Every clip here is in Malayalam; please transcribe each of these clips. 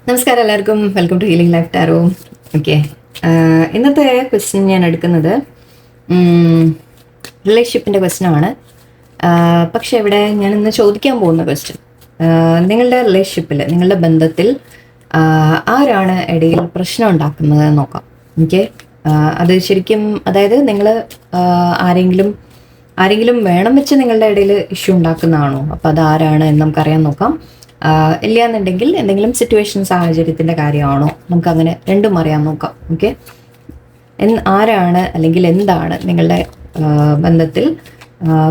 നമസ്കാരം എല്ലാവർക്കും, welcome to healing life tarot. Okay, ഇന്നത്തെ ക്വസ്റ്റ്യൻ ഞാൻ എടുക്കുന്നത് റിലേഷൻഷിപ്പിൻ്റെ ക്വസ്റ്റ്യനാണ്. പക്ഷെ ഇവിടെ ഞാൻ ഇന്ന് ചോദിക്കാൻ പോകുന്ന ക്വസ്റ്റ്യൻ, നിങ്ങളുടെ റിലേഷൻഷിപ്പിൽ, നിങ്ങളുടെ ബന്ധത്തിൽ ആരാണ് ഇടയിൽ പ്രശ്നം ഉണ്ടാക്കുന്നത് നോക്കാം. ഓക്കെ, അത് ശരിക്കും, അതായത് നിങ്ങൾ ആരെങ്കിലും വേണം വെച്ച് നിങ്ങളുടെ ഇടയിൽ ഇഷ്യൂ ഉണ്ടാക്കുന്നതാണോ? അപ്പോൾ അത് ആരാണ് എന്ന് നമുക്കറിയാൻ നോക്കാം. ഇല്ല എന്നുണ്ടെങ്കിൽ എന്തെങ്കിലും സിറ്റുവേഷൻ, സാഹചര്യത്തിൻ്റെ കാര്യമാണോ? നമുക്കങ്ങനെ രണ്ടും അറിയാൻ നോക്കാം. ഓക്കെ, ആരാണ് അല്ലെങ്കിൽ എന്താണ് നിങ്ങളുടെ ബന്ധത്തിൽ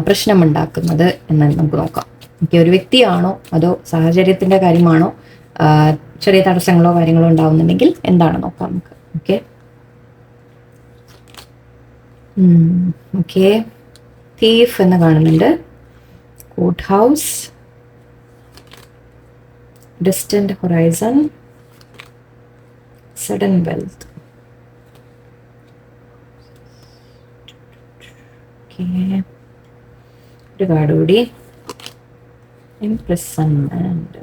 പ്രശ്നമുണ്ടാക്കുന്നത് എന്ന് നമുക്ക് നോക്കാം. ഓക്കെ, ഒരു വ്യക്തിയാണോ അതോ സാഹചര്യത്തിൻ്റെ കാര്യമാണോ? ചെറിയ തടസ്സങ്ങളോ കാര്യങ്ങളോ ഉണ്ടാവുന്നുണ്ടെങ്കിൽ എന്താണ് നോക്കാം നമുക്ക്. ഓക്കെ ഓക്കെ തീഫ് എന്ന് കാണുന്നുണ്ട്, court house, distant horizon, sudden wealth. Okay, ഒരു കാർഡ് കൂടി, imprisonment.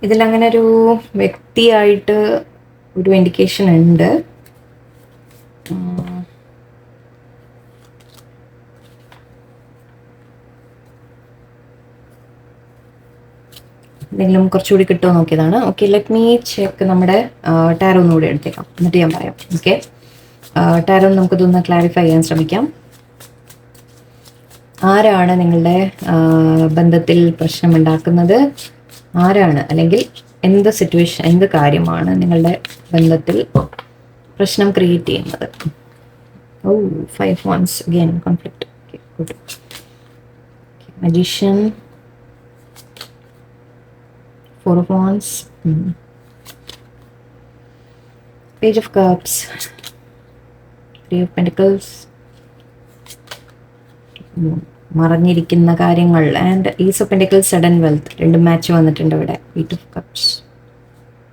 ഇതിലങ്ങനെ ഒരു വ്യക്തിയായിട്ട് ഒരു ഇൻഡിക്കേഷൻ ഉണ്ട്. എന്തെങ്കിലും കുറച്ചുകൂടി കിട്ടുമോ നോക്കിയതാണ്. Okay, let me check. നമ്മുടെ ടാരോ ഒന്നുകൂടി എടുത്തേക്കാം, എന്നിട്ട് ഞാൻ പറയാം. ഓക്കെ, ടാരോ നമുക്കിതൊന്ന് ക്ലാരിഫൈ ചെയ്യാൻ ശ്രമിക്കാം. ആരാണ് നിങ്ങളുടെ ബന്ധത്തിൽ പ്രശ്നമുണ്ടാക്കുന്നത്? ആരാണ്, അല്ലെങ്കിൽ എന്ത് സിറ്റുവേഷൻ, എന്ത് കാര്യമാണ് നിങ്ങളുടെ ബന്ധത്തിൽ പ്രശ്നം ക്രിയേറ്റ് ചെയ്യുന്നത്? ഓ, 5 wands again, conflict. Okay, good. Okay, magician, 4 of wands, page of cups, 3 of pentacles, മറഞ്ഞിരിക്കുന്ന കാര്യങ്ങൾ, and is of pentacles, sudden wealth. രണ്ടും മാച്ച് വന്നിട്ടുണ്ട് ഇവിടെ. 8 of cups,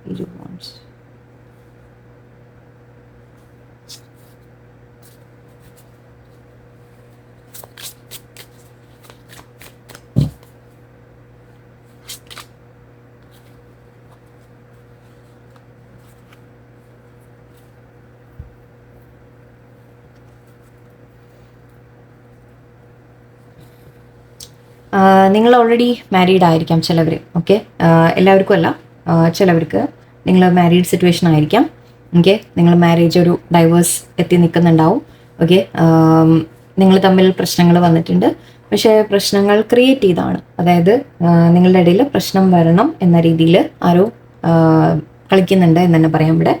page of wands. നിങ്ങൾ ഓൾറെഡി മാരീഡ് ആയിരിക്കാം ചിലവർ. ഓക്കെ, എല്ലാവർക്കും അല്ല, ചിലവർക്ക് നിങ്ങൾ മാരീഡ് സിറ്റുവേഷൻ ആയിരിക്കാം. ഓക്കെ, നിങ്ങൾ മാരേജ് ഒരു ഡൈവേഴ്സ് എത്തി നിൽക്കുന്നുണ്ടാവും. ഓക്കെ, നിങ്ങൾ തമ്മിൽ പ്രശ്നങ്ങൾ വന്നിട്ടുണ്ട്, പക്ഷേ പ്രശ്നങ്ങൾ ക്രിയേറ്റ് ചെയ്താണ്. അതായത് നിങ്ങളുടെ ഇടയിൽ പ്രശ്നം വരണം എന്ന രീതിയിൽ ആരോ കളിക്കുന്നുണ്ട് എന്ന് തന്നെ പറയാം ഇവിടെ.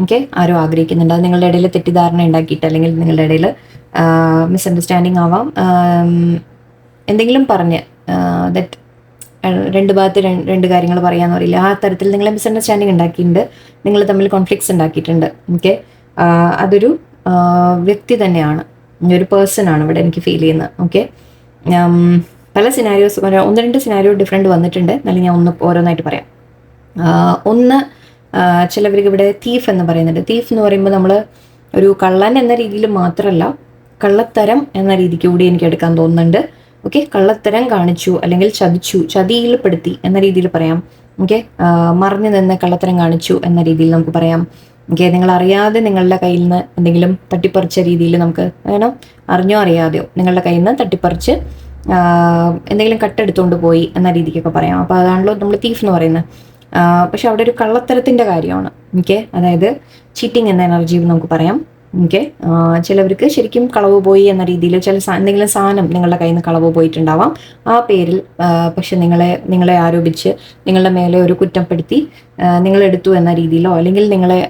ഓക്കെ, ആരോ ആഗ്രഹിക്കുന്നുണ്ട്. അത് നിങ്ങളുടെ ഇടയിൽ തെറ്റിദ്ധാരണ ഉണ്ടാക്കിയിട്ട്, അല്ലെങ്കിൽ നിങ്ങളുടെ ഇടയിൽ മിസ്അണ്ടർസ്റ്റാൻഡിങ് ആവാം, എന്തെങ്കിലും പറഞ്ഞ് ദറ്റ് രണ്ട് ഭാഗത്ത് രണ്ട് കാര്യങ്ങൾ പറയാന്ന് പറയില്ല, ആ തരത്തിൽ നിങ്ങളെ മിസ്അണ്ടർസ്റ്റാൻഡിങ് ഉണ്ടാക്കിയിട്ടുണ്ട്, നിങ്ങൾ തമ്മിൽ കോൺഫ്ലിക്ട്സ് ഉണ്ടാക്കിയിട്ടുണ്ട്. ഓക്കെ, അതൊരു വ്യക്തി തന്നെയാണ്, ഒരു പേഴ്സൺ ആണ് ഇവിടെ എനിക്ക് ഫീൽ ചെയ്യുന്നത്. ഓക്കെ, പല സിനാരിയോസ്, 1-2 സിനാരിയോ ഡിഫറെൻറ്റ് വന്നിട്ടുണ്ട്. എന്നാലും ഞാൻ ഓരോന്നായിട്ട് പറയാം. ഒന്ന്, ചിലവർക്ക് ഇവിടെ തീഫ് എന്ന് പറയുന്നുണ്ട്. തീഫ് എന്ന് പറയുമ്പോൾ നമ്മൾ ഒരു കള്ളൻ എന്ന രീതിയിൽ മാത്രമല്ല, കള്ളത്തരം എന്ന രീതിക്ക് കൂടി എനിക്ക് എടുക്കാൻ തോന്നുന്നുണ്ട്. ഓക്കെ, കള്ളത്തരം കാണിച്ചു അല്ലെങ്കിൽ ചതിയിൽപ്പെടുത്തി എന്ന രീതിയിൽ പറയാം. ഓക്കെ, മറഞ്ഞു നിന്ന് കള്ളത്തരം കാണിച്ചു എന്ന രീതിയിൽ നമുക്ക് പറയാം. ഓക്കെ, നിങ്ങൾ അറിയാതെ നിങ്ങളുടെ കയ്യിൽ നിന്ന് എന്തെങ്കിലും തട്ടിപ്പറിച്ച രീതിയിൽ നമുക്ക് വേണം, അറിഞ്ഞോ അറിയാതെയോ നിങ്ങളുടെ കയ്യിൽ നിന്ന് തട്ടിപ്പറിച്ച് എന്തെങ്കിലും കട്ടെടുത്തുകൊണ്ട് പോയി എന്ന രീതിക്കൊക്കെ പറയാം. അപ്പോൾ അതാണല്ലോ നമ്മൾ തീഫ് എന്ന് പറയുന്നത്. പക്ഷെ അവിടെ ഒരു കള്ളത്തരത്തിൻ്റെ കാര്യമാണ്. ഓക്കെ, അതായത് ചീറ്റിംഗ് എന്ന എനർജി നമുക്ക് പറയാം. ഓക്കെ, ചിലവർക്ക് ശരിക്കും കളവ് പോയി എന്ന രീതിയിൽ എന്തെങ്കിലും സാധനം നിങ്ങളുടെ കയ്യിൽ നിന്ന് കളവ് പോയിട്ടുണ്ടാവാം. ആ പേരിൽ പക്ഷെ നിങ്ങളെ ആരോപിച്ച് നിങ്ങളുടെ മേലെ ഒരു കുറ്റപ്പെടുത്തി നിങ്ങളെടുത്തു എന്ന രീതിയിലോ, അല്ലെങ്കിൽ നിങ്ങളെ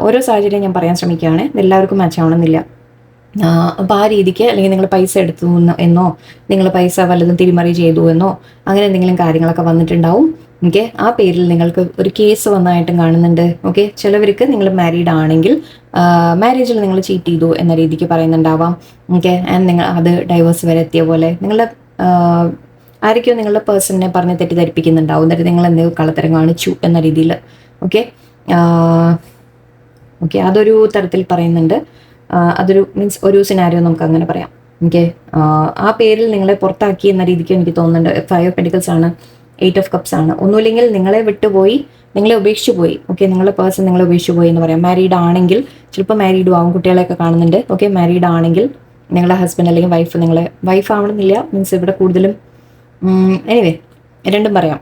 ഓരോ സാഹചര്യം ഞാൻ പറയാൻ ശ്രമിക്കുകയാണ്, എല്ലാവർക്കും മാച്ച് ആവണമെന്നില്ല. അപ്പോൾ ആ രീതിക്ക്, അല്ലെങ്കിൽ നിങ്ങൾ പൈസ എടുത്തു എന്നോ, നിങ്ങൾ പൈസ വല്ലതും തിരിമറി ചെയ്തു എന്നോ, അങ്ങനെ എന്തെങ്കിലും കാര്യങ്ങളൊക്കെ വന്നിട്ടുണ്ടാവും. ഓക്കെ, ആ പേരിൽ നിങ്ങൾക്ക് ഒരു കേസ് വന്നതായിട്ടും കാണുന്നുണ്ട്. ഓക്കെ, ചിലവർക്ക് നിങ്ങൾ മാരീഡ് ആണെങ്കിൽ മാരേജിൽ നിങ്ങൾ ചീറ്റ് ചെയ്തു എന്ന രീതിക്ക് പറയുന്നുണ്ടാവാം. ഓക്കെ, ആൻഡ് നിങ്ങൾ അത് ഡൈവേഴ്സ് വരെ എത്തിയ പോലെ നിങ്ങളുടെ ആരൊക്കെയോ നിങ്ങളുടെ പേഴ്സണിനെ പറഞ്ഞ് തെറ്റിദ്ധരിപ്പിക്കുന്നുണ്ടാവും, എന്നിട്ട് നിങ്ങൾ എന്തെങ്കിലും കള്ളത്തരം കാണിച്ചു എന്ന രീതിയിൽ. ഓക്കെ, ഓക്കെ, അതൊരു തരത്തിൽ പറയുന്നുണ്ട്. അതൊരു മീൻസ് ഒരു സിനാരിയോ നമുക്ക് അങ്ങനെ പറയാം. ഓക്കെ, ആ പേരിൽ നിങ്ങളെ പുറത്താക്കി എന്ന രീതിക്ക് എനിക്ക് തോന്നുന്നുണ്ട്. 5 ഓഫ് പെന്റിക്കിൾസ് ആണ്, 8 ഓഫ് കപ്സ് ആണ്. ഒന്നുമില്ലെങ്കിൽ നിങ്ങളെ വിട്ടുപോയി, നിങ്ങളെ ഉപേക്ഷിച്ചു പോയി. ഓക്കെ, നിങ്ങളുടെ പേഴ്സൺ നിങ്ങളെ ഉപേക്ഷിച്ചു പോയി എന്ന് പറയാം. മാരീഡ് ആണെങ്കിൽ ചിലപ്പോൾ മാരീഡും ആവും, കുട്ടികളെയൊക്കെ കാണുന്നുണ്ട്. ഓക്കെ, മാരീഡ് ആണെങ്കിൽ നിങ്ങളുടെ ഹസ്ബൻഡ് അല്ലെങ്കിൽ വൈഫ്, നിങ്ങളെ വൈഫ് ആവണമെന്നില്ല, മീൻസ് ഇവിടെ കൂടുതലും എനിവേ രണ്ടും പറയാം,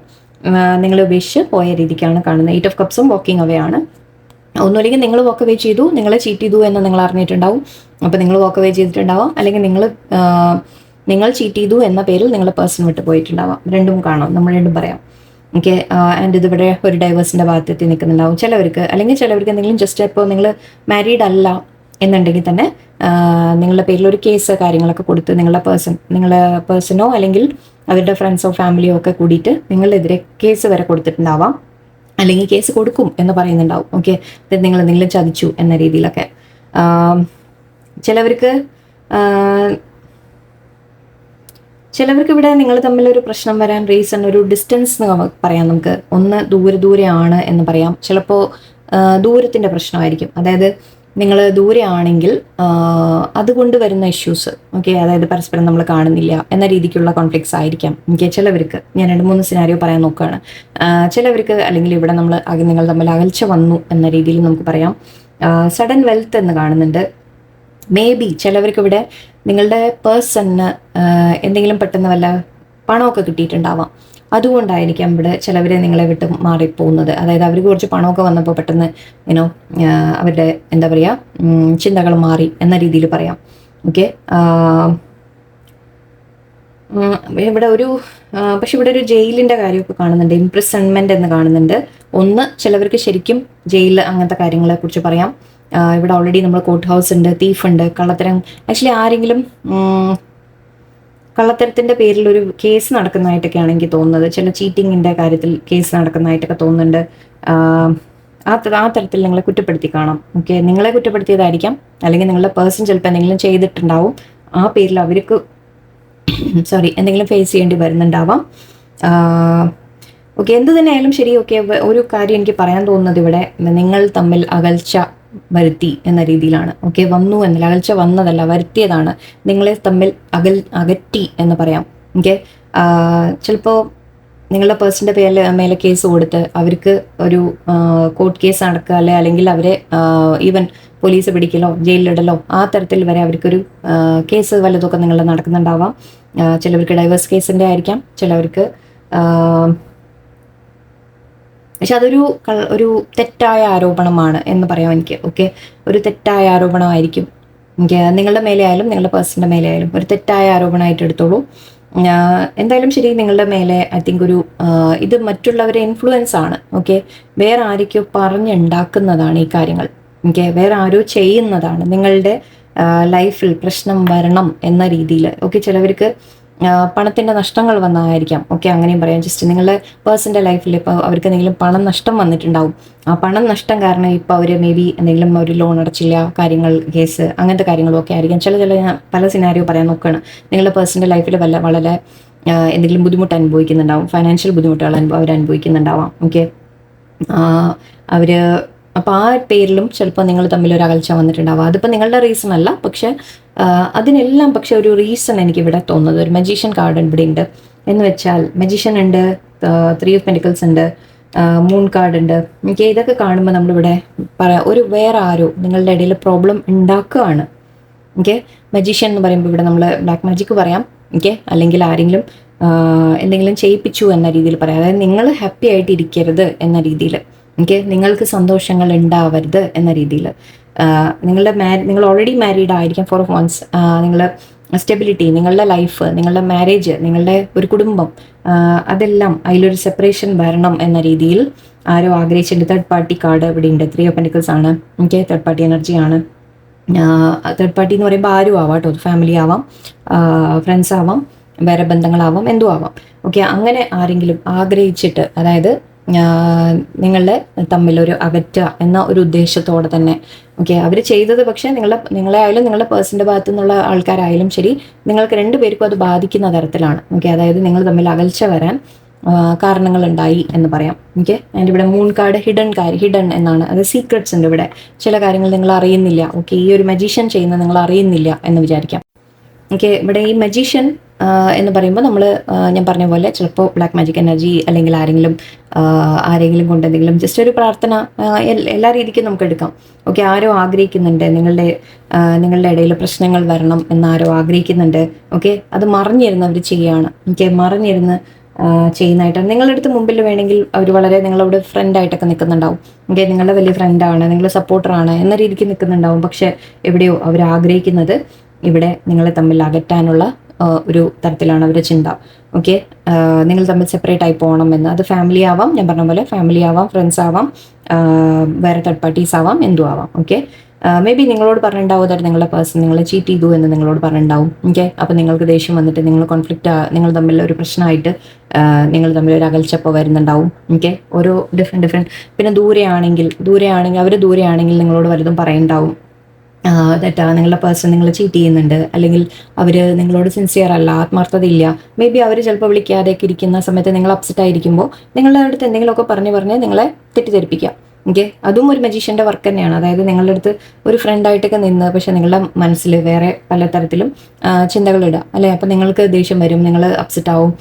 നിങ്ങളെ ഉപേക്ഷിച്ച് പോയ രീതിക്കാണ് കാണുന്നത്. 8 ഓഫ് കപ്സും വാക്കിംഗ് അവേ ആണ്. ഒന്നുമില്ലെങ്കിൽ നിങ്ങൾ വാക്ക് അവേ ചെയ്തു, നിങ്ങളെ ചീറ്റ് ചെയ്തു എന്ന് നിങ്ങൾ അറിഞ്ഞിട്ടുണ്ടാവും. അപ്പോൾ നിങ്ങൾ വാക്ക് അവേ ചെയ്തിട്ടുണ്ടാവാം, അല്ലെങ്കിൽ നിങ്ങൾ ചീറ്റ് ചെയ്തു എന്ന പേരിൽ നിങ്ങളെ പേഴ്സൺ വിട്ട് പോയിട്ടുണ്ടാവാം. രണ്ടും കാണാം, നമ്മൾ രണ്ടും പറയാം. ഓക്കെ, ആൻഡ് ഇതിവിടെ ഒരു ഡൈവേഴ്സിൻ്റെ ഭാഗത്തെത്തി നിൽക്കുന്നുണ്ടാവും ചിലവർക്ക്. അല്ലെങ്കിൽ ചിലവർക്ക് എന്തെങ്കിലും ജസ്റ്റ് ഇപ്പോൾ നിങ്ങൾ മാരീഡ് അല്ല എന്നുണ്ടെങ്കിൽ തന്നെ നിങ്ങളുടെ പേരിൽ ഒരു കേസ് കാര്യങ്ങളൊക്കെ കൊടുത്ത് നിങ്ങളുടെ പേഴ്സണോ അല്ലെങ്കിൽ അവരുടെ ഫ്രണ്ട്സോ ഫാമിലിയോ ഒക്കെ കൂടിയിട്ട് നിങ്ങളെതിരെ കേസ് വരെ കൊടുത്തിട്ടുണ്ടാവാം, അല്ലെങ്കിൽ കേസ് കൊടുക്കും എന്ന് പറയുന്നുണ്ടാവും. ഓക്കെ, നിങ്ങൾ എന്തെങ്കിലും ചതിച്ചു എന്ന രീതിയിലൊക്കെ. ചിലവർക്ക് ഇവിടെ നിങ്ങൾ തമ്മിലൊരു പ്രശ്നം വരാൻ റീസൺ ഒരു ഡിസ്റ്റൻസ് എന്ന് പറയാം. നമുക്ക് ഒന്ന് ദൂരെയാണ് എന്ന് പറയാം. ചിലപ്പോൾ ദൂരത്തിൻ്റെ പ്രശ്നമായിരിക്കും. അതായത് നിങ്ങൾ ദൂരെ ആണെങ്കിൽ അതുകൊണ്ട് വരുന്ന ഇഷ്യൂസ്. ഓക്കെ, അതായത് പരസ്പരം നമ്മൾ കാണുന്നില്ല എന്ന രീതിക്കുള്ള കോൺഫ്ലിക്ട്സ് ആയിരിക്കാം. ഓക്കെ, ചിലവർക്ക് ഞാൻ 2-3 സിനാരിയോ പറയാൻ നോക്കുകയാണ്. ചിലവർക്ക് അല്ലെങ്കിൽ ഇവിടെ നിങ്ങൾ തമ്മിൽ അകൽച്ച വന്നു എന്ന രീതിയിൽ നമുക്ക് പറയാം. സഡൻ വെൽത്ത് എന്ന് കാണുന്നുണ്ട്. മേ ബി ചിലവർക്ക് ഇവിടെ നിങ്ങളുടെ പേഴ്സണിന് എന്തെങ്കിലും പെട്ടെന്ന് വല്ല പണമൊക്കെ കിട്ടിയിട്ടുണ്ടാവാം. അതുകൊണ്ടായിരിക്കാം ഇവിടെ ചിലവരെ നിങ്ങളെ വിട്ട് മാറിപ്പോകുന്നത്. അതായത് അവർക്ക് കുറച്ച് പണമൊക്കെ വന്നപ്പോൾ പെട്ടെന്ന് അവരുടെ എന്താ പറയുക ചിന്തകൾ മാറി എന്ന രീതിയിൽ പറയാം. ഓക്കെ, പക്ഷെ ഇവിടെ ഒരു ജയിലിൻ്റെ കാര്യമൊക്കെ കാണുന്നുണ്ട്. ഇംപ്രിസൺമെന്റ് എന്ന് കാണുന്നുണ്ട്. ഒന്ന്, ചിലവർക്ക് ശരിക്കും ജയിൽ അങ്ങനത്തെ കാര്യങ്ങളെ കുറിച്ച് പറയാം. ഇവിടെ ഓൾറെഡി നമ്മൾ കോർട്ട് ഹൗസ് ഉണ്ട്, തീഫ് ഉണ്ട്, കള്ളത്തരം. ആക്ച്വലി ആരെങ്കിലും കള്ളത്തരത്തിൻ്റെ പേരിൽ ഒരു കേസ് നടക്കുന്നതായിട്ടൊക്കെയാണ് എനിക്ക് തോന്നുന്നത്. ചില ചീറ്റിങ്ങിൻ്റെ കാര്യത്തിൽ കേസ് നടക്കുന്നതായിട്ടൊക്കെ തോന്നുന്നുണ്ട്. ആ തരത്തിൽ നിങ്ങളെ കുറ്റപ്പെടുത്തി കാണാം. ഓക്കെ, നിങ്ങളെ കുറ്റപ്പെടുത്തിയതായിരിക്കാം, അല്ലെങ്കിൽ നിങ്ങളുടെ പേഴ്സൺ ചിലപ്പോൾ എന്തെങ്കിലും ചെയ്തിട്ടുണ്ടാവും. ആ പേരിൽ അവർക്ക് എന്തെങ്കിലും ഫേസ് ചെയ്യേണ്ടി വരുന്നുണ്ടാവാം. ഓക്കെ, എന്ത് തന്നെയായാലും ശരി. ഓക്കെ, ഒരു കാര്യം എനിക്ക് പറയാൻ തോന്നുന്നത് ഇവിടെ നിങ്ങൾ തമ്മിൽ അകൽച്ച വരുത്തി എന്ന രീതിയിലാണ്. ഓക്കെ, വന്നു എന്നല്ല, അകൽച്ച വന്നതല്ല, വരുത്തിയതാണ്. നിങ്ങളെ തമ്മിൽ അകറ്റി എന്ന് പറയാം. ഓക്കെ, ചിലപ്പോൾ നിങ്ങളുടെ പേഴ്സൻ്റെ മേലെ കേസ് കൊടുത്ത് അവർക്ക് ഒരു കോർട്ട് കേസ് നടക്കുക, അല്ലെങ്കിൽ അവരെ ഈവൻ പോലീസ് പിടിക്കലോ ജയിലിലിടലോ ആ തരത്തിൽ വരെ അവർക്കൊരു കേസ് വല്ലതൊക്കെ നിങ്ങളുടെ നടക്കുന്നുണ്ടാവാം. ചിലവർക്ക് ഡൈവേഴ്സ് കേസിൻ്റെ ആയിരിക്കാം, ചിലവർക്ക് പക്ഷെ അതൊരു തെറ്റായ ആരോപണമാണ് എന്ന് പറയാം എനിക്ക്. ഓക്കെ, ഒരു തെറ്റായ ആരോപണമായിരിക്കും. നിങ്ങളുടെ മേലെ ആയാലും നിങ്ങളുടെ പേഴ്സണിൻ്റെ മേലെ ആയാലും ഒരു തെറ്റായ ആരോപണമായിട്ട് എടുത്തോളൂ. എന്തായാലും ശരി, നിങ്ങളുടെ മേലെ ഐ തിങ്ക് ഇത് മറ്റുള്ളവരെ ഇൻഫ്ലുവൻസ് ആണ്. ഓക്കെ, വേറെ ആരൊക്കെയോ പറഞ്ഞുണ്ടാക്കുന്നതാണ് ഈ കാര്യങ്ങൾ. ഓക്കെ, വേറെ ആരോ ചെയ്യുന്നതാണ് നിങ്ങളുടെ ലൈഫിൽ പ്രശ്നം വരണം എന്ന രീതിയിൽ. ഓക്കെ, ചിലവർക്ക് പണത്തിൻ്റെ നഷ്ടങ്ങൾ വന്നതായിരിക്കാം. ഓക്കെ, അങ്ങനെയും പറയാം. ജസ്റ്റ് നിങ്ങളുടെ പേഴ്സൻ്റെ ലൈഫിൽ ഇപ്പോൾ അവർക്ക് എന്തെങ്കിലും പണം നഷ്ടം വന്നിട്ടുണ്ടാവും. ആ പണം നഷ്ടം കാരണം ഇപ്പോൾ അവർ മേ ബി എന്തെങ്കിലും ഒരു ലോൺ അടച്ചില്ല, കേസ് അങ്ങനത്തെ കാര്യങ്ങളൊക്കെ ആയിരിക്കാം. പല സിനാരിയോ പറയാൻ നോക്കുകയാണ്. നിങ്ങളുടെ പേഴ്സൻ്റെ ലൈഫിൽ വളരെ എന്തെങ്കിലും ബുദ്ധിമുട്ട് അനുഭവിക്കുന്നുണ്ടാവും, ഫൈനാൻഷ്യൽ ബുദ്ധിമുട്ടുകൾ അവർ അനുഭവിക്കുന്നുണ്ടാവാം. ഓക്കെ, അപ്പോൾ ആ പേരിലും ചിലപ്പോൾ നിങ്ങൾ തമ്മിൽ ഒരു അകൽച്ച വന്നിട്ടുണ്ടാവാം. അതിപ്പോൾ നിങ്ങളുടെ റീസൺ അല്ല, പക്ഷെ അതിനെല്ലാം ഒരു റീസൺ എനിക്കിവിടെ തോന്നുന്നത് ഒരു മജീഷ്യൻ കാർഡ് ഇവിടെ ഉണ്ട്. എന്ന് വെച്ചാൽ മജീഷ്യൻ ഉണ്ട്, 3 ഓഫ് പെന്റിക്കിൾസ് ഉണ്ട്, മൂൺ കാർഡ് ഉണ്ട്. ഓക്കെ, ഇതൊക്കെ കാണുമ്പോൾ നമ്മളിവിടെ വേറെ ആരോ നിങ്ങളുടെ ഇടയിൽ പ്രോബ്ലം ഉണ്ടാക്കുകയാണ്. ഓക്കെ, മജീഷ്യൻ എന്ന് പറയുമ്പോൾ ഇവിടെ നമ്മൾ ബ്ലാക്ക് മാജിക്ക് പറയാം. ഓക്കെ, അല്ലെങ്കിൽ ആരെങ്കിലും എന്തെങ്കിലും ചെയ്യിപ്പിച്ചു എന്ന രീതിയിൽ പറയാം. അതായത് നിങ്ങൾ ഹാപ്പി ആയിട്ട് ഇരിക്കരുത് എന്ന രീതിയിൽ. ഓക്കെ, നിങ്ങൾക്ക് സന്തോഷങ്ങൾ ഉണ്ടാവരുത് എന്ന രീതിയിൽ. നിങ്ങൾ ഓൾറെഡി മാരീഡ് ആയിരിക്കാം, 4 ഓഫ് വൺസ്. നിങ്ങൾ സ്റ്റെബിലിറ്റി, നിങ്ങളുടെ ലൈഫ്, നിങ്ങളുടെ മാരേജ്, നിങ്ങളുടെ ഒരു കുടുംബം, അതെല്ലാം അതിലൊരു സെപ്പറേഷൻ വരണം എന്ന രീതിയിൽ ആരോ ആഗ്രഹിച്ചിട്ടുണ്ട്. തേർഡ് പാർട്ടി കാർഡ് ഇവിടെ ഉണ്ട്, 3 ഓഫ് പെന്റിക്കിൾസ് ആണ്. ഓക്കെ, തേർഡ് പാർട്ടി എനർജിയാണ്. തേർഡ് പാർട്ടി എന്ന് പറയുമ്പോൾ ആരും ആവാം കേട്ടോ, ഫാമിലി ആവാം, ഫ്രണ്ട്സ് ആവാം, വേറെ ബന്ധങ്ങളാവാം, എന്തും ആവാം. ഓക്കെ, അങ്ങനെ ആരെങ്കിലും ആഗ്രഹിച്ചിട്ട്, അതായത് നിങ്ങളെ തമ്മിലൊരു അകറ്റുക എന്ന ഒരു ഉദ്ദേശത്തോടെ തന്നെ. ഓക്കെ, അവർ ചെയ്തത് പക്ഷേ നിങ്ങളെ ആയാലും നിങ്ങളുടെ പേഴ്സൻ്റെ ഭാഗത്തു നിന്നുള്ള ആൾക്കാരായാലും ശരി, നിങ്ങൾക്ക് 2 പേർക്കും അത് ബാധിക്കുന്ന തരത്തിലാണ്. ഓക്കെ, അതായത് നിങ്ങൾ തമ്മിൽ അകൽച്ച വരാൻ കാരണങ്ങളുണ്ടായി എന്ന് പറയാം. ഓക്കെ, ആൻഡ് ഇവിടെ മൂൺ കാർഡ് ഹിഡൻ എന്നാണ്, അത് സീക്രട്സ് ഉണ്ട് ഇവിടെ. ചില കാര്യങ്ങൾ നിങ്ങൾ അറിയുന്നില്ല. ഓക്കെ, ഈ ഒരു മജീഷ്യൻ ചെയ്യുന്നത് നിങ്ങൾ അറിയുന്നില്ല എന്ന് വിചാരിക്കാം. ഓക്കെ, ഇവിടെ ഈ മജീഷ്യൻ എന്ന് പറയുമ്പോൾ നമ്മൾ ഞാൻ പറഞ്ഞ പോലെ ചിലപ്പോൾ ബ്ലാക്ക് മാജിക് എനർജി അല്ലെങ്കിൽ ആരെങ്കിലും കൊണ്ട് എന്തെങ്കിലും ജസ്റ്റ് ഒരു പ്രാർത്ഥന എല്ലാ രീതിക്കും നമുക്ക് എടുക്കാം. ഓക്കെ, ആരോ ആഗ്രഹിക്കുന്നുണ്ട് നിങ്ങളുടെ ഇടയിൽ പ്രശ്നങ്ങൾ വരണം എന്നാരോ ആഗ്രഹിക്കുന്നുണ്ട്. ഓക്കെ, അത് മറിഞ്ഞിരുന്ന് അവർ ചെയ്യുകയാണ്. ഓക്കെ, മറിഞ്ഞിരുന്ന് ചെയ്യുന്നതായിട്ട് നിങ്ങളുടെ അടുത്ത് മുമ്പിൽ വേണമെങ്കിൽ അവർ വളരെ നിങ്ങളോട് ഫ്രണ്ടായിട്ടൊക്കെ നിൽക്കുന്നുണ്ടാവും. ഓക്കെ, നിങ്ങളുടെ വലിയ ഫ്രണ്ടാണ്, നിങ്ങൾ സപ്പോർട്ടറാണ് എന്ന രീതിക്ക് നിൽക്കുന്നുണ്ടാവും. പക്ഷെ എവിടെയോ അവർ ആഗ്രഹിക്കുന്നത് ഇവിടെ നിങ്ങളെ തമ്മിൽ അകറ്റാനുള്ള ഒരു തരത്തിലാണ് അവരുടെ ചിന്ത. ഓക്കെ, നിങ്ങൾ തമ്മിൽ സെപ്പറേറ്റ് ആയി പോകണം എന്ന്. അത് ഫാമിലി ആവാം, ഞാൻ പറഞ്ഞ പോലെ ഫാമിലി ആവാം, ഫ്രണ്ട്സ് ആവാം, വേറെ തേർഡ് പാർട്ടീസ് ആവാം, എന്തും ആവാം. ഓക്കെ, മേ ബി നിങ്ങളോട് പറഞ്ഞിട്ടുണ്ടാവും ദാറ്റ് നിങ്ങളുടെ പേഴ്സൺ നിങ്ങളെ ചീറ്റ് ചെയ്തു എന്ന് നിങ്ങളോട് പറഞ്ഞിട്ടുണ്ടാവും. ഓക്കെ, അപ്പോൾ നിങ്ങൾക്ക് ദേഷ്യം വന്നിട്ട് നിങ്ങൾ തമ്മിൽ ഒരു പ്രശ്നമായിട്ട് നിങ്ങൾ തമ്മിൽ ഒരു അകൽച്ചപ്പോൾ വരുന്നുണ്ടാവും. ഓക്കെ, ഓരോ ഡിഫറെൻറ്റ് പിന്നെ ദൂരെയാണെങ്കിൽ അവർ ദൂരെയാണെങ്കിൽ നിങ്ങളോട് വലുതും പറയുന്നുണ്ടാവും തെറ്റാ, നിങ്ങളുടെ പേഴ്സൺ നിങ്ങളെ ചീറ്റ് ചെയ്യുന്നുണ്ട്, അല്ലെങ്കിൽ അവർ നിങ്ങളോട് സിൻസിയർ അല്ല, ആത്മാർത്ഥതയില്ല. മേ ബി അവർ ചിലപ്പോൾ വിളിക്കാതെയൊക്കെ ഇരിക്കുന്ന സമയത്ത് നിങ്ങൾ അപ്സെറ്റ് ആയിരിക്കുമ്പോൾ നിങ്ങളുടെ അടുത്ത് എന്തെങ്കിലുമൊക്കെ പറഞ്ഞ് നിങ്ങളെ തെറ്റിദ്ധരിപ്പിക്കാം. ഓക്കെ, അതും ഒരു മജീഷ്യൻ്റെ വർക്ക് തന്നെയാണ്. അതായത് നിങ്ങളുടെ അടുത്ത് ഒരു ഫ്രണ്ടായിട്ടൊക്കെ നിന്ന് പക്ഷെ നിങ്ങളുടെ മനസ്സിൽ വേറെ പലതരത്തിലും ചിന്തകളിടുക അല്ലേ. അപ്പോൾ നിങ്ങൾക്ക് ദേഷ്യം വരും, നിങ്ങൾ അപ്സെറ്റ് ആവും.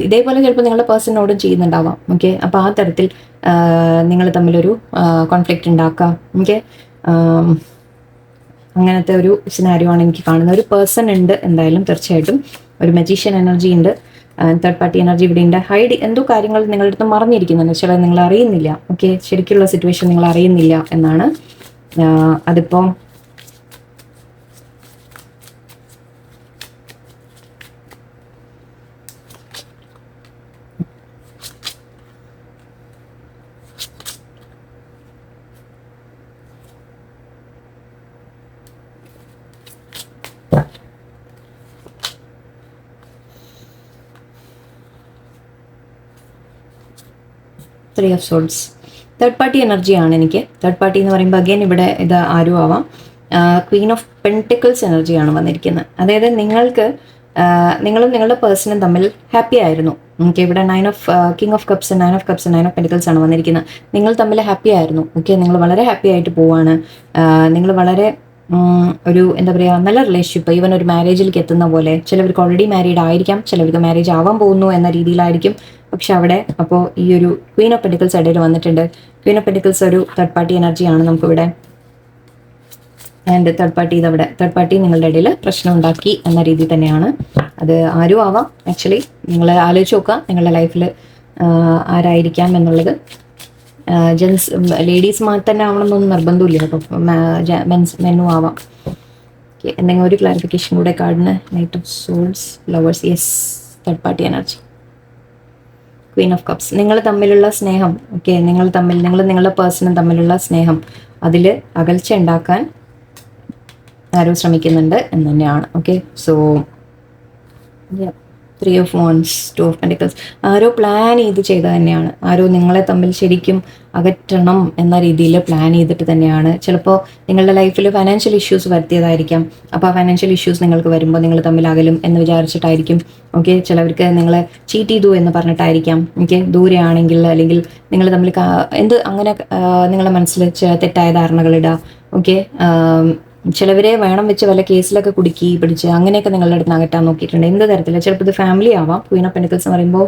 ഇതേപോലെ ചിലപ്പോൾ നിങ്ങളുടെ പേഴ്സണിനോടും ചെയ്യുന്നുണ്ടാവാം. ഓക്കെ, അപ്പോൾ ആ തരത്തിൽ നിങ്ങൾ തമ്മിലൊരു കോൺഫ്ലിക്റ്റ് ഉണ്ടാക്കാം. ഓക്കെ, അങ്ങനത്തെ ഒരു സിനാരിയോ ആണ് എനിക്ക് കാണുന്നത്. ഒരു പേഴ്സൺ ഉണ്ട് എന്തായാലും, തീർച്ചയായിട്ടും ഒരു മജീഷ്യൻ എനർജി ഉണ്ട്, തേർഡ് പാർട്ടി എനർജി ഇവിടെ ഉണ്ട്. എന്തോ കാര്യങ്ങൾ നിങ്ങളുടെ അടുത്ത് മറിഞ്ഞിരിക്കുന്നുണ്ട്, ചില നിങ്ങൾ അറിയുന്നില്ല. ഓക്കെ, ശരിക്കുള്ള സിറ്റുവേഷൻ നിങ്ങൾ അറിയുന്നില്ല എന്നാണ്. അതിപ്പോൾ 3 of Swords. തേർഡ് പാർട്ടി എനർജിയാണ് എനിക്ക്. തേർഡ് പാർട്ടി എന്ന് പറയുമ്പോൾ അഗൈൻ ഇവിടെ ഇത് ആരും ആവാം. ക്വീൻ ഓഫ് പെൻറ്റിക്കിൾസ് എനർജിയാണ് വന്നിരിക്കുന്നത്. അതായത് നിങ്ങളും നിങ്ങളുടെ പേഴ്സണും തമ്മിൽ ഹാപ്പി ആയിരുന്നു. ഓക്കെ, ഇവിടെ king of cups, 9 of Cups, 9 of Pentacles ആണ് വന്നിരിക്കുന്നത്. നിങ്ങൾ തമ്മിൽ ഹാപ്പി ആയിരുന്നു. ഓക്കെ, നിങ്ങൾ വളരെ ഹാപ്പി ആയിട്ട് പോവാണ്. നിങ്ങൾ വളരെ ഒരു എന്താ പറയുക, നല്ല റിലേഷൻഷിപ്പ്, ഈവൻ ഒരു മാരേജിലേക്ക് എത്തുന്ന പോലെ. ചിലവർക്ക് ഓൾറെഡി മാരീഡ് ആയിരിക്കാം, ചിലവർക്ക് മാരേജ് ആവാൻ പോകുന്നു എന്ന രീതിയിലായിരിക്കും. പക്ഷെ അവിടെ അപ്പോൾ ഈ ഒരു ക്വീൻ ഓഫ് പെൻറ്റിക്കിൾസ് ഇടയിൽ വന്നിട്ടുണ്ട്. ക്വീൻ ഓഫ് പെൻറ്റിക്കിൾസ് ഒരു തേർഡ് പാർട്ടി എനർജിയാണ് നമുക്കിവിടെ. ആൻഡ് തേർഡ് പാർട്ടി നിങ്ങളുടെ ഇടയിൽ പ്രശ്നം ഉണ്ടാക്കി എന്ന രീതി തന്നെയാണ്. അത് ആരും ആവാം. ആക്ച്വലി നിങ്ങൾ ആലോചിച്ച് നോക്കുക നിങ്ങളുടെ ലൈഫിൽ ആരായിരിക്കാം എന്നുള്ളത്. ലേഡീസ് തന്നെ ആവണമെന്നൊന്നും നിർബന്ധമില്ല കേട്ടോ, മെന്നും ആവാം. എന്തെങ്കിലും ഒരു ക്ലാരിഫിക്കേഷൻ കൂടെ കാർഡിന്. Knight of souls, lovers, yes, third party energy. Queen of cups, നിങ്ങൾ തമ്മിലുള്ള സ്നേഹം. ഓക്കെ, നിങ്ങളുടെ പേഴ്സണും തമ്മിലുള്ള സ്നേഹം, അതിൽ അകൽച്ച ഉണ്ടാക്കാൻ ആരോ ശ്രമിക്കുന്നുണ്ട് എന്ന് തന്നെയാണ്. Okay, so 3 of Wands, 2 of Pentacles. Arrow plan ചെയ്ത് തന്നെയാണ്. ആരോ നിങ്ങളെ തമ്മിൽ ശരിക്കും അകറ്റണം എന്ന രീതിയിൽ പ്ലാൻ ചെയ്തിട്ട് തന്നെയാണ്. ചിലപ്പോൾ നിങ്ങളുടെ ലൈഫിൽ ഫൈനാൻഷ്യൽ ഇഷ്യൂസ് വരുത്തിയതായിരിക്കാം. അപ്പോൾ ആ ഫൈനാൻഷ്യൽ ഇഷ്യൂസ് നിങ്ങൾക്ക് വരുമ്പോൾ നിങ്ങൾ തമ്മിൽ അകലും എന്ന് വിചാരിച്ചിട്ടായിരിക്കും. ഓക്കെ, ചിലവർക്ക് നിങ്ങളെ ചീറ്റ് ചെയ്തു എന്ന് പറഞ്ഞിട്ടായിരിക്കാം. ഓക്കെ, ദൂരെയാണെങ്കിൽ അല്ലെങ്കിൽ നിങ്ങൾ തമ്മിൽ അങ്ങനെ നിങ്ങളുടെ മനസ്സിൽ തെറ്റായ ധാരണകളിടുക. ഓക്കെ, ചിലവരെ വേണം വെച്ച് വല്ല കേസിലൊക്കെ കുടുക്കി പിടിച്ച് അങ്ങനെയൊക്കെ നിങ്ങളുടെ അടുത്ത് അകറ്റാൻ നോക്കിയിട്ടുണ്ട്. എന്ത് തരത്തില്ല, ചിലപ്പോൾ ഇത് ഫാമിലി ആവാം. ക്വീൻ ഓഫ് പെൻറ്റിക്കിൾസ് എന്ന് പറയുമ്പോൾ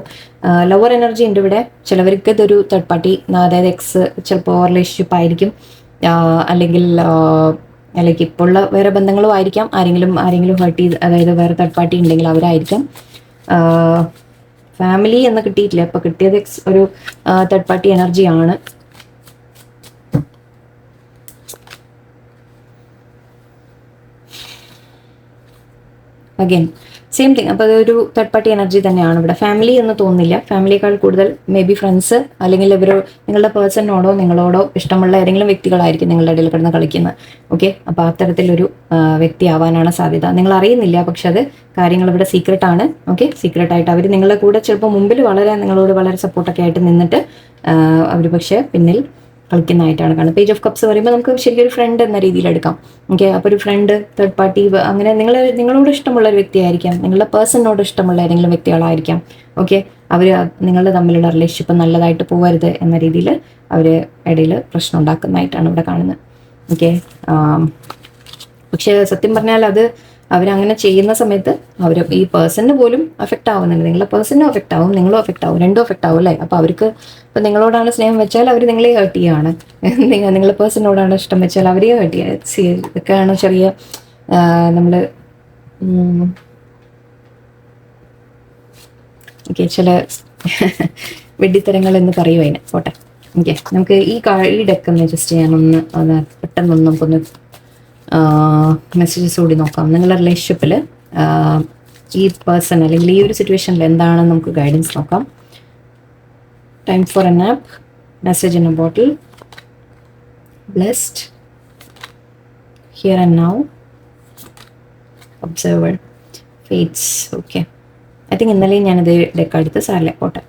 ലവർ എനർജി ഉണ്ട് ഇവിടെ. ചിലവർക്ക് ഇതൊരു തേർഡ് പാർട്ടി, അതായത് എക്സ് ചിലപ്പോൾ റിലേഷൻഷിപ്പ് ആയിരിക്കും, അല്ലെങ്കിൽ ഇപ്പോൾ ഉള്ള വേറെ ബന്ധങ്ങളും ആയിരിക്കാം. ആരെങ്കിലും ഹേർട്ട് ചെയ്ത്, അതായത് വേറെ തേർഡ് പാർട്ടി ഉണ്ടെങ്കിൽ അവരായിരിക്കാം. ഫാമിലി എന്ന് കിട്ടിയിട്ടില്ല, ഇപ്പോൾ കിട്ടിയത് ഒരു തേർഡ് പാർട്ടി എനർജിയാണ്. Again same thing. അപ്പോൾ അതൊരു തേർഡ് പാർട്ടി എനർജി തന്നെയാണ് ഇവിടെ. ഫാമിലി എന്ന് തോന്നുന്നില്ല, ഫാമിലിയേക്കാൾ കൂടുതൽ മേ ബി ഫ്രണ്ട്സ്, അല്ലെങ്കിൽ നിങ്ങളുടെ പേഴ്സണിനോടോ നിങ്ങളോടോ ഇഷ്ടമുള്ള ഏതെങ്കിലും വ്യക്തികളായിരിക്കും നിങ്ങളുടെ ഇടയിൽ കിടന്ന് കളിക്കുന്നത്. ഓക്കെ, അപ്പോൾ അത്തരത്തിലൊരു വ്യക്തി ആവാനാണ് സാധ്യത. നിങ്ങൾ അറിയുന്നില്ല, പക്ഷെ അത് കാര്യങ്ങൾ ഇവിടെ സീക്രട്ടാണ്. ഓക്കെ, സീക്രട്ടായിട്ട് അവർ നിങ്ങളുടെ കൂടെ ചിലപ്പോൾ മുമ്പിൽ നിങ്ങളോട് വളരെ സപ്പോർട്ടൊക്കെ ആയിട്ട് നിന്നിട്ട് അവർ പക്ഷേ പിന്നിൽ കളിക്കുന്നതായിട്ടാണ് കാണുന്നത്. പേജ് ഓഫ് കപ്സ് പറയുമ്പോൾ നമുക്ക് ശരിക്കും ഒരു ഫ്രണ്ട് എന്ന രീതിയിൽ എടുക്കാം. ഓക്കെ, അപ്പോൾ ഒരു ഫ്രണ്ട്, തേർഡ് പാർട്ടി, അങ്ങനെ നിങ്ങളോട് ഇഷ്ടമുള്ള ഒരു വ്യക്തിയായിരിക്കാം, നിങ്ങളുടെ പേഴ്സണിനോട് ഇഷ്ടമുള്ള ഏതെങ്കിലും വ്യക്തികളായിരിക്കാം. ഓക്കെ, അവർ നിങ്ങളുടെ തമ്മിലുള്ള റിലേഷൻഷിപ്പ് നല്ലതായിട്ട് പോകരുത് എന്ന രീതിയിൽ അവർ ഇടയിൽ പ്രശ്നം ഉണ്ടാക്കുന്നതായിട്ടാണ് ഇവിടെ കാണുന്നത്. ഓക്കെ, പക്ഷേ സത്യം പറഞ്ഞാൽ അത് അവരങ്ങനെ ചെയ്യുന്ന സമയത്ത് അവർ ഈ പേഴ്സണിന് പോലും അഫക്റ്റ് ആവുന്നുണ്ട്. നിങ്ങളുടെ പേഴ്സണിനും അഫക്റ്റ് ആവും, നിങ്ങളും അഫക്റ്റ് ആവും, രണ്ടും അഫക്റ്റ് ആവും അല്ലേ. അപ്പോൾ അവർക്ക് ഇപ്പം നിങ്ങളോടാണ് സ്നേഹം വെച്ചാൽ അവർ നിങ്ങളെ ഹേർട്ട് ചെയ്യുകയാണ്, നിങ്ങളുടെ പേഴ്സണിനോടാണ് ഇഷ്ടം വെച്ചാൽ അവരെയും ഹേർട്ട് ചെയ്യുക. ഇതൊക്കെയാണ് ചെറിയ നമ്മൾ ഓക്കെ ചില വെഡിത്തരങ്ങൾ എന്ന് പറയും അതിന്. പോട്ടെ, ഓക്കെ, നമുക്ക് ഈ ഡെക്കൊന്ന് ജസ്റ്റ് ഞാനൊന്ന് അത് പെട്ടെന്നൊന്ന് നമുക്കൊന്ന് മെസ്സേജസ് കൂടി നോക്കാം. നിങ്ങളുടെ റിലേഷൻഷിപ്പിൽ ഈ പേഴ്സൺ അല്ലെങ്കിൽ ഈ ഒരു സിറ്റുവേഷനിൽ എന്താണെന്ന് നമുക്ക് ഗൈഡൻസ് നോക്കാം. Time for a nap, message in a bottle, blessed, here and now, observer, fates. Okay, I think ഇന്നലെയും ഞാനിത് ഡെക്ക് എടുത്ത് സാറിലെ പോട്ടെ.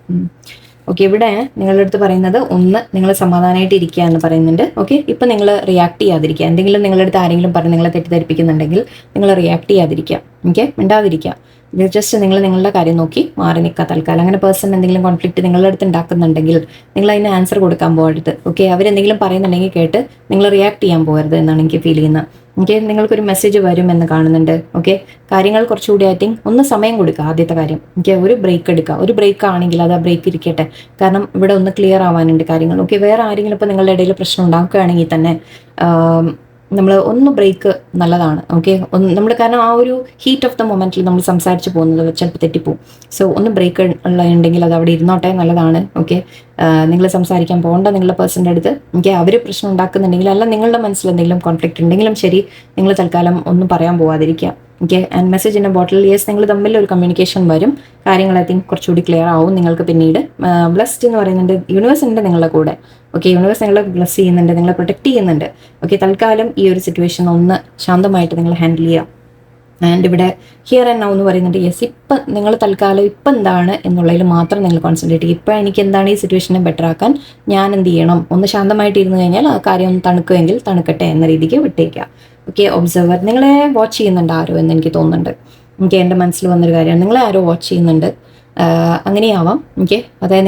ഓക്കെ, ഇവിടെ നിങ്ങളുടെ അടുത്ത് പറയുന്നത് ഒന്ന്, നിങ്ങൾ സമാധാനമായിട്ട് ഇരിക്കുക എന്ന് പറയുന്നുണ്ട്. ഓക്കെ, ഇപ്പം നിങ്ങൾ റിയാക്ട് ചെയ്യാതിരിക്കുക. എന്തെങ്കിലും നിങ്ങളുടെ അടുത്ത് ആരെങ്കിലും പറഞ്ഞ് നിങ്ങളെ തെറ്റിദ്ധരിപ്പിക്കുന്നുണ്ടെങ്കിൽ നിങ്ങൾ റിയാക്ട് ചെയ്യാതിരിക്കുക. ഓക്കെ, മിണ്ടാതിരിക്കുക. ഇത് ജസ്റ്റ് നിങ്ങൾ നിങ്ങളുടെ കാര്യം നോക്കി മാറി നിൽക്കുക തൽക്കാലം. അങ്ങനെ പേഴ്സൺ എന്തെങ്കിലും കോൺഫ്ലിക്റ്റ് നിങ്ങളുടെ അടുത്ത് ഉണ്ടാക്കുന്നുണ്ടെങ്കിൽ നിങ്ങൾ അതിന് ആൻസർ കൊടുക്കാൻ പോകരുത്. ഓക്കെ, അവരെന്തെങ്കിലും പറയുന്നുണ്ടെങ്കിൽ കേട്ട് നിങ്ങൾ റിയാക്ട് ചെയ്യാൻ പോകരുത് എന്നാണ് എനിക്ക് ഫീൽ ചെയ്യുന്നത്. ഓക്കെ, നിങ്ങൾക്കൊരു മെസ്സേജ് വരും എന്ന് കാണുന്നുണ്ട്. ഓക്കെ, കാര്യങ്ങൾ കുറച്ചുകൂടി ഐ തിങ്ക് ഒന്ന് സമയം കൊടുക്കുക. ആദ്യത്തെ കാര്യം, ഓക്കെ, ഒരു ബ്രേക്ക് എടുക്കുക. ഒരു ബ്രേക്ക് ആണെങ്കിൽ അത് ആ ബ്രേക്ക് ഇരിക്കട്ടെ, കാരണം ഇവിടെ ഒന്ന് ക്ലിയർ ആവാനുണ്ട് കാര്യങ്ങൾ. ഓക്കെ, വേറെ ആരെങ്കിലും ഇപ്പോൾ നിങ്ങളുടെ ഇടയിൽ പ്രശ്നം ഉണ്ടാക്കുകയാണെങ്കിൽ തന്നെ നമ്മൾ ഒന്ന് ബ്രേക്ക് നല്ലതാണ്. ഓക്കെ, നമ്മൾ കാരണം ആ ഒരു ഹീറ്റ് ഓഫ് ദ മൊമെന്റിൽ നമ്മൾ സംസാരിച്ച് പോകുന്നത് ചിലപ്പോൾ തെറ്റിപ്പോവും. സോ ഒന്ന് ബ്രേക്ക് ഉണ്ടെങ്കിൽ അത് അവിടെ ഇരുന്നോട്ടെ, നല്ലതാണ്. ഓക്കെ, നിങ്ങൾ സംസാരിക്കാൻ പോകണ്ട നിങ്ങളുടെ പേഴ്സൻ്റെ അടുത്ത്. ഓക്കെ, അവർ പ്രശ്നം ഉണ്ടാക്കുന്നുണ്ടെങ്കിൽ അല്ല നിങ്ങളുടെ മനസ്സിൽ എന്തെങ്കിലും കോൺഫ്ലിക്റ്റ് ഉണ്ടെങ്കിലും ശരി, നിങ്ങൾ തൽക്കാലം ഒന്നും പറയാൻ പോവാതിരിക്കുക. Okay, and message in a bottle, yes, നിങ്ങൾ തമ്മിൽ ഒരു കമ്മ്യൂണിക്കേഷൻ വരും, കാര്യങ്ങൾ ഐ തിങ്ക് കുറച്ചുകൂടി ക്ലിയർ ആവും നിങ്ങൾക്ക് പിന്നീട്. ബ്ലസ്ഡ് എന്ന് പറയുന്നുണ്ട്, യൂണിവേഴ്സ് ഉണ്ട് നിങ്ങളുടെ കൂടെ. ഓക്കെ, യൂണിവേഴ്സ് നിങ്ങളെ ബ്ലസ് ചെയ്യുന്നുണ്ട്, നിങ്ങളെ പ്രൊട്ടക്ട് ചെയ്യുന്നുണ്ട്. ഓക്കെ, തൽക്കാലം ഈ ഒരു സിറ്റുവേഷൻ ഒന്ന് ശാന്തമായിട്ട് നിങ്ങൾ ഹാൻഡിൽ ചെയ്യുക. ആൻഡ് ഇവിടെ ഹിയർ ആൻഡ് നൗ എന്ന് പറയുന്നുണ്ട്, യെസ്, ഇപ്പം നിങ്ങൾ തൽക്കാലം ഇപ്പം എന്താണ് എന്നുള്ളതിൽ മാത്രം നിങ്ങൾ കോൺസെൻട്രേറ്റ് ചെയ്യുക. ഇപ്പം എനിക്ക് എന്താണ് ഈ സിറ്റുവേഷനെ ബെറ്റർ ആക്കാൻ ഞാൻ എന്ത് ചെയ്യണം, ഒന്ന് ശാന്തമായിട്ട് ഇരുന്ന് കഴിഞ്ഞാൽ ആ കാര്യം ഒന്ന് തണുക്കുമെങ്കിൽ തണുക്കട്ടെ എന്ന രീതിക്ക് വിട്ടേക്കുക. ഓക്കെ, ഒബ്സർവർ, നിങ്ങളെ വാച്ച് ചെയ്യുന്നുണ്ട് ആരോ എന്ന് എനിക്ക് തോന്നുന്നുണ്ട്. എനിക്ക് എൻ്റെ മനസ്സിൽ വന്നൊരു കാര്യമാണ്, നിങ്ങളെ ആരോ വാച്ച് ചെയ്യുന്നുണ്ട്. അങ്ങനെയാവാം. ഓക്കെ, അതായത്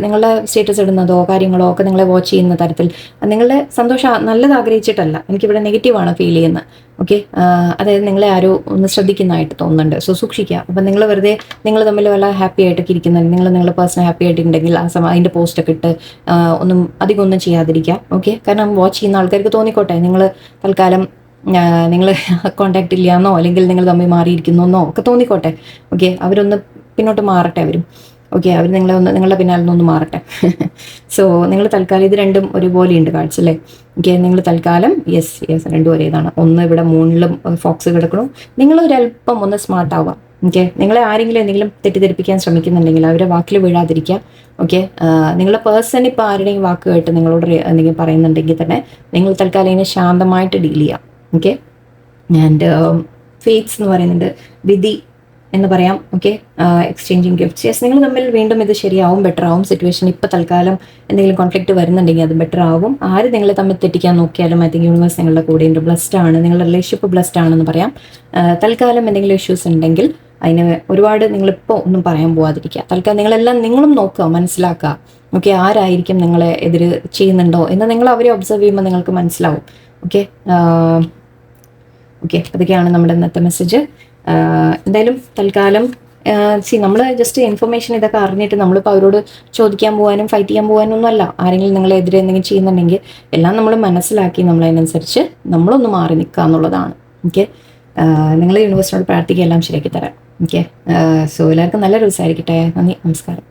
നിങ്ങളുടെ സ്റ്റേറ്റസ് ഇടുന്നതോ കാര്യങ്ങളോ ഒക്കെ നിങ്ങളെ വാച്ച് ചെയ്യുന്ന തരത്തിൽ നിങ്ങളുടെ സന്തോഷം നല്ലത് ആഗ്രഹിച്ചിട്ടല്ല, എനിക്കിവിടെ നെഗറ്റീവാണ് ഫീൽ ചെയ്യുന്നത്. ഓക്കെ, അതായത് നിങ്ങളെ ആരോ ഒന്ന് ശ്രദ്ധിക്കുന്നതായിട്ട് തോന്നുന്നുണ്ട്. സോ സൂക്ഷിക്കുക. അപ്പം നിങ്ങൾ വെറുതെ നിങ്ങൾ തമ്മിൽ വല്ല ഹാപ്പി ആയിട്ടൊക്കെ ഇരിക്കുന്നുണ്ട്, നിങ്ങളുടെ പേഴ്സൺ ഹാപ്പി ആയിട്ടുണ്ടെങ്കിൽ ആ അതിൻ്റെ പോസ്റ്റൊക്കെ ഇട്ട് ഒന്നും അധികം ഒന്നും ചെയ്യാതിരിക്കുക. ഓക്കെ, കാരണം വാച്ച് ചെയ്യുന്ന ആൾക്കാർക്ക് തോന്നിക്കോട്ടെ നിങ്ങൾ തൽക്കാലം നിങ്ങൾ കോണ്ടാക്ട് ഇല്ലയെന്നോ അല്ലെങ്കിൽ നിങ്ങൾ തമ്മിൽ മാറിയിരിക്കുന്നോ ഒക്കെ തോന്നിക്കോട്ടെ. ഓക്കെ, അവരൊന്ന് പിന്നോട്ട് മാറട്ടെ അവരും. ഓക്കെ, അവർ നിങ്ങളുടെ പിന്നാലെ നിന്നൊന്ന് മാറട്ടെ. സോ നിങ്ങൾ തൽക്കാലം ഇത് രണ്ടും ഒരുപോലെയുണ്ട് കാർഡ്സ് അല്ലേ. ഓക്കെ, നിങ്ങൾ തൽക്കാലം യെസ് രണ്ടും ഒരേതാണ്. ഒന്ന് ഇവിടെ മൂണിലും ഫോക്സ് കിടക്കണം. നിങ്ങളൊരല്പം ഒന്ന് സ്മാർട്ട് ആവുക. ഓക്കെ, നിങ്ങളെ ആരെങ്കിലും എന്തെങ്കിലും തെറ്റിദ്ധരിപ്പിക്കാൻ ശ്രമിക്കുന്നുണ്ടെങ്കിൽ അവരെ വാക്കിൽ വീഴാതിരിക്കുക. ഓക്കെ, നിങ്ങളുടെ പേഴ്സൺ ഇപ്പോൾ ആരുടെയും വാക്ക് കേട്ട് നിങ്ങളോട് എന്തെങ്കിലും പറയുന്നുണ്ടെങ്കിൽ തന്നെ നിങ്ങൾ തൽക്കാലം ഇതിനെ ശാന്തമായിട്ട് ഡീൽ ചെയ്യുക. ഓക്കെ, ആൻഡ് ഫേറ്റ്സ് എന്ന് പറയുന്നുണ്ട്, വിധി എന്ന് പറയാം. ഓക്കെ, എക്സ്ചേഞ്ചിങ് ഗിഫ്റ്റ്സ്, യെസ്, നിങ്ങൾ തമ്മിൽ വീണ്ടും ഇത് ശരിയാവും, ബെറ്റർ ആവും. സിറ്റുവേഷൻ ഇപ്പോൾ തൽക്കാലം എന്തെങ്കിലും കോൺഫ്ലിക്റ്റ് വരുന്നുണ്ടെങ്കിൽ അത് ബെറ്റർ ആവും. ആര് നിങ്ങളെ തമ്മിൽ തെറ്റിക്കാൻ നോക്കിയാലും ഐ തിങ്ക് യൂണിവേഴ്സ് നിങ്ങളുടെ കൂടെയുണ്ട്. ബ്ലസ്ഡ് ആണ്, നിങ്ങളുടെ റിലേഷൻഷിപ്പ് ബ്ലസ്ഡ് ആണെന്ന് പറയാം. തൽക്കാലം എന്തെങ്കിലും ഇഷ്യൂസ് ഉണ്ടെങ്കിൽ അതിന് ഒരുപാട് നിങ്ങളിപ്പോൾ ഒന്നും പറയാൻ പോകാതിരിക്കുക. തൽക്കാലം നിങ്ങളും നോക്കുക, മനസ്സിലാക്കുക. ഓക്കെ, ആരായിരിക്കും നിങ്ങളെ എതിര് ചെയ്യുന്നുണ്ടോ എന്ന് നിങ്ങൾ അവരെ ഒബ്സർവ് ചെയ്യുമ്പോൾ നിങ്ങൾക്ക് മനസ്സിലാവും. ഓക്കെ, അതൊക്കെയാണ് നമ്മുടെ ഇന്നത്തെ മെസ്സേജ്. എന്തായാലും തൽക്കാലം നമ്മൾ ജസ്റ്റ് ഇൻഫർമേഷൻ ഇതൊക്കെ അറിഞ്ഞിട്ട് നമ്മളിപ്പോൾ അവരോട് ചോദിക്കാൻ പോകാനും ഫൈറ്റ് ചെയ്യാൻ പോകാനും ഒന്നുമല്ല. ആരെങ്കിലും നിങ്ങളെതിരെ എന്തെങ്കിലും ചെയ്യുന്നുണ്ടെങ്കിൽ എല്ലാം നമ്മൾ മനസ്സിലാക്കി നമ്മളതിനനുസരിച്ച് നമ്മളൊന്ന് മാറി നിൽക്കുക എന്നുള്ളതാണ്. ഓക്കെ, നിങ്ങൾ യൂണിവേഴ്സിനോട് പ്രാർത്ഥിക്കുക, എല്ലാം ശരിയാക്കി തരാം. ഓക്കെ, സോ എല്ലാവർക്കും നല്ലൊരു ദിവസമായിരിക്കട്ടെ. നന്ദി, നമസ്കാരം.